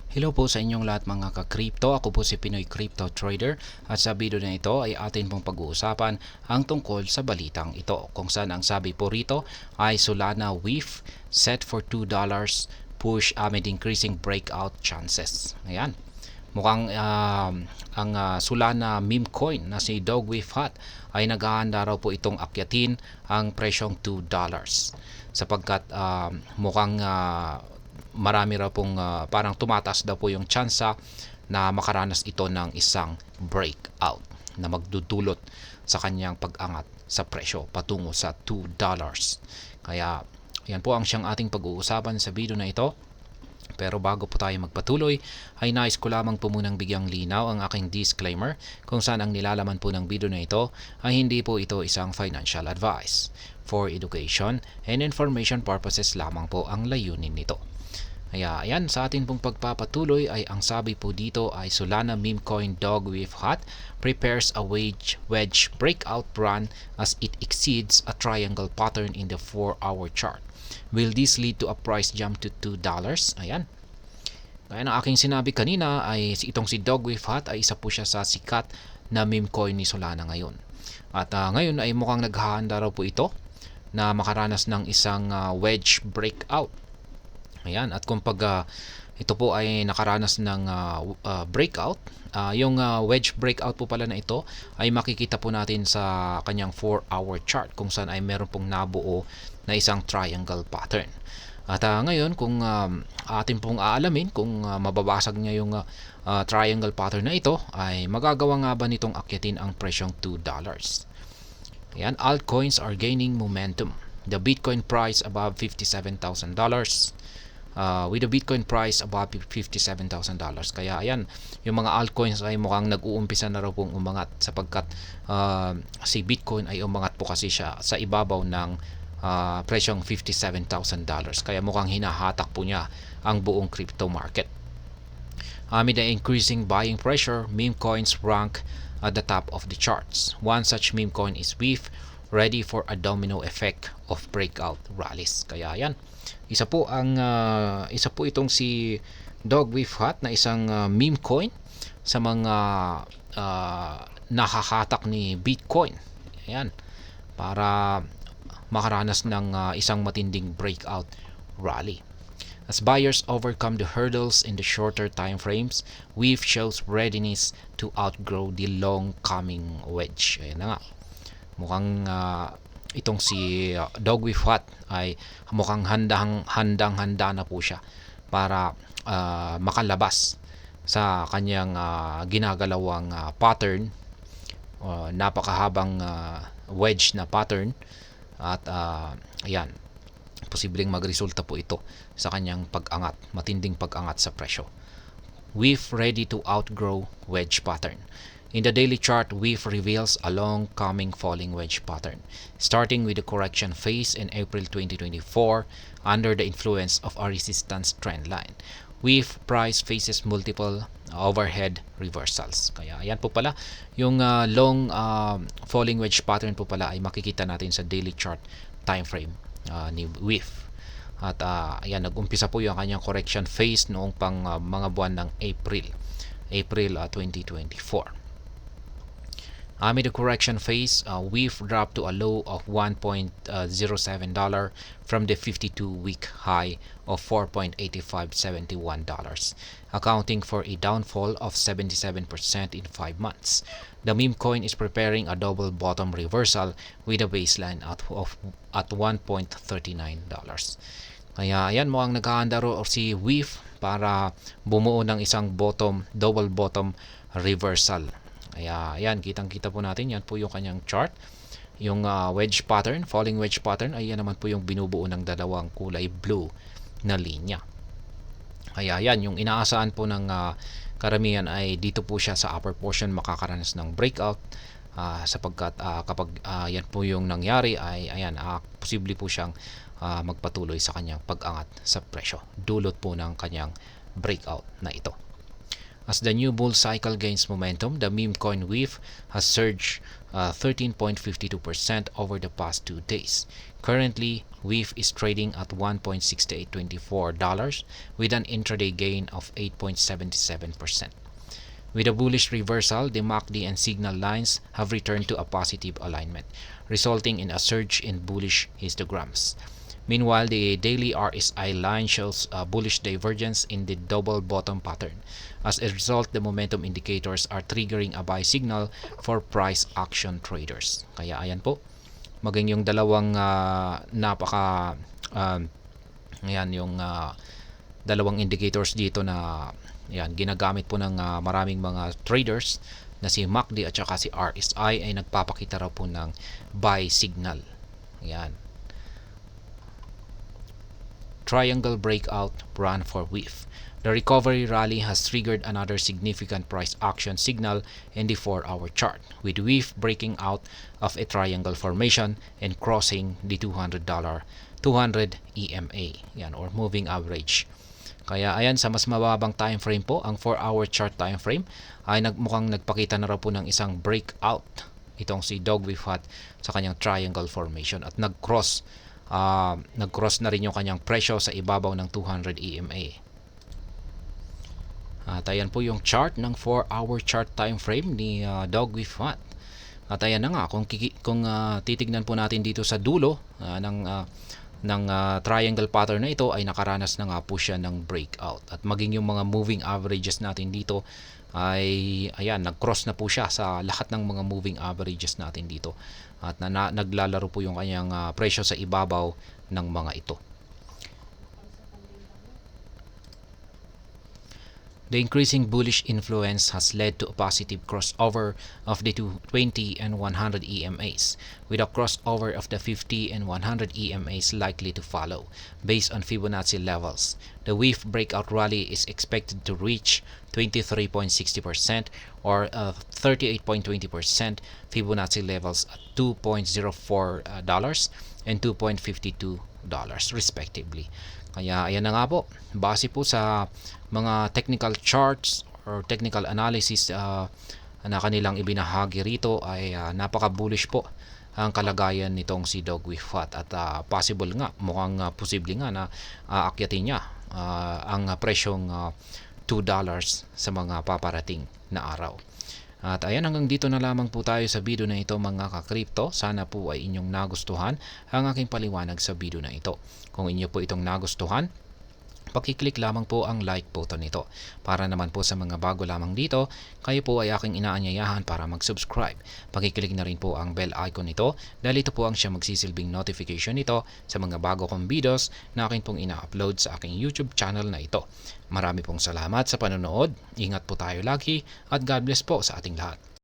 Hello po sa inyong lahat mga ka-crypto. Ako po si Pinoy Crypto Trader at sa video na ito ay atin pong pag-uusapan ang tungkol sa balitang ito kung saan ang sabi po rito ay Solana WIF set for $2 push amid increasing breakout chances. Ayan. Mukhang Solana meme coin na si Dogwif Hot ay naghahanda raw po itong akyatin ang presyong $2 sapagkat mukhang marami raw pong parang tumataas daw po yung tsansa na makaranas ito ng isang breakout na magdudulot sa kanyang pag-angat sa presyo patungo sa $2. Kaya yan po ang siyang ating pag-uusapan sa video na ito. Pero bago po tayo magpatuloy, ay nais ko lamang po munang bigyang linaw ang aking disclaimer kung saan ang nilalaman po ng video na ito ay hindi po ito isang financial advice. For education and information purposes lamang po ang layunin nito. Kaya ayan, sa atin pong pagpapatuloy ay ang sabi po dito ay Solana meme coin Dogwif Hot prepares a wedge breakout run as it exceeds a triangle pattern in the 4-hour chart. Will this lead to a price jump to $2? Ayan. Kaya na aking sinabi kanina ay itong si Dogwif Hot ay isa po siya sa sikat na meme coin ni Solana ngayon. At ngayon ay mukhang naghahanda raw po ito na makaranas ng isang wedge breakout. Ayan, at kung ito po ay nakaranas ng breakout, yung wedge breakout po pala na ito ay makikita po natin sa kanyang 4-hour chart kung saan ay meron pong nabuo na isang triangle pattern. At ngayon kung atin pong aalamin kung mababasag niya yung triangle pattern na ito, ay magagawa nga ba nitong akyatin ang presyong $2? Ayan, altcoins are gaining momentum. The Bitcoin price above $57,000. With the Bitcoin price above $57,000. Kaya ayan, yung mga altcoins ay mukhang nag-uumpisa na raw pong umangat sapagkat si Bitcoin ay umangat po kasi siya sa ibabaw ng presyong $57,000. Kaya mukhang hinahatak po niya ang buong crypto market. Amid the increasing buying pressure, meme coins rank at the top of the charts. One such meme coin is WIF, ready for a domino effect of breakout rallies. Kaya ayan, isa po itong si Dogwif Hot na isang meme coin sa mga nakahatak ni Bitcoin. Ayan, para makaranas ng isang matinding breakout rally. As buyers overcome the hurdles in the shorter time frames, WIF shows readiness to outgrow the long coming wedge. Ayan na nga. Mukhang itong si Dogwif Hot ay mukhang handang-handa na po siya para makalabas sa kanyang ginagalawang pattern, napakahabang wedge na pattern at ayan, posibleng magresulta po ito sa kanyang pag-angat, matinding pag-angat sa presyo. WIF ready to outgrow wedge pattern. In the daily chart, WIF reveals a long coming falling wedge pattern, starting with the correction phase in April 2024 under the influence of a resistance trend line. WIF price faces multiple overhead reversals. Kaya ayan po pala, yung long falling wedge pattern po pala ay makikita natin sa daily chart time frame ni WIF. At ayan, nag-umpisa po yung kanyang correction phase noong pang mga buwan ng April 2024. Amid the correction phase, WIF dropped to a low of $1.07 from the 52-week high of $4.8571, accounting for a downfall of 77% in 5 months. The meme coin is preparing a double bottom reversal with a baseline at $1.39. Kaya ayan, mukhang naghahanda ro si WIF para bumuo ng isang double bottom reversal. Kaya ayan, kitang-kita po natin, yan po yung kanyang chart. Yung wedge pattern, falling wedge pattern, ay yan naman po yung binubuo ng dalawang kulay blue na linya. Kaya yan, yung inaasahan po ng karamihan ay dito po siya sa upper portion makakaranas ng breakout sapagkat kapag yan po yung nangyari ay ayan, posible po siyang magpatuloy sa kanyang pag-angat sa presyo. Dulot po ng kanyang breakout na ito. As the new bull cycle gains momentum, the meme coin WIF has surged 13.52% over the past 2 days, Currently, WIF is trading at $1.6824 with an intraday gain of 8.77%. With a bullish reversal, the MACD and signal lines have returned to a positive alignment, resulting in a surge in bullish histograms. Meanwhile, the daily RSI line shows a bullish divergence in the double bottom pattern. As a result, the momentum indicators are triggering a buy signal for price action traders. Kaya ayan po, maging yung dalawang ayan yung dalawang indicators dito na yan, ginagamit po ng maraming mga traders na si MACD at saka si RSI ay nagpapakita raw po ng buy signal. Yan. Triangle breakout run for WIF. The recovery rally has triggered another significant price action signal in the 4-hour chart, with WIF breaking out of a triangle formation and crossing the $200 EMA, yan, or moving average. Kaya ayan, sa mas mababang time frame po, ang 4-hour chart time frame ay mukhang nagpakita na raw po ng isang breakout itong si Dogwifat sa kanyang triangle formation at nag-cross na rin yung kanyang presyo sa ibabaw ng 200 EMA. At ayan po yung chart ng 4-hour chart time frame ni Dogwifat. At ayan na nga, kung titignan po natin dito sa dulo ng triangle pattern na ito, ay nakaranas na nga po siya ng breakout. At maging yung mga moving averages natin dito ay ayan, nag-cross na po siya sa lahat ng mga moving averages natin dito. At naglalaro po yung kanyang presyo sa ibabaw ng mga ito. The increasing bullish influence has led to a positive crossover of the 20 and 100 EMAs, with a crossover of the 50 and 100 EMAs likely to follow, based on Fibonacci levels. The WIF breakout rally is expected to reach 23.60% or 38.20% Fibonacci levels at $2.04 and $2.52 respectively. Kaya ayan na nga po, base po sa mga technical charts or technical analysis na kanilang ibinahagi rito ay napaka-bullish po ang kalagayan nitong si Dogwifat at possible nga, mukhang posible nga na aakyatin niya ang presyong $2 sa mga paparating na araw. At ayan, hanggang dito na lamang po tayo sa video na ito mga ka-crypto. Sana po ay inyong nagustuhan ang aking paliwanag sa video na ito. Kung inyo po itong nagustuhan, pakiclick lamang po ang like button nito. Para naman po sa mga bago lamang dito, kayo po ay aking inaanyayahan para mag-subscribe. Pakiclick na rin po ang bell icon nito dahil ito po ang siya magsisilbing notification nito sa mga bago kong videos na akin pong ina-upload sa aking YouTube channel na ito. Marami pong salamat sa panonood. Ingat po tayo lagi at God bless po sa ating lahat.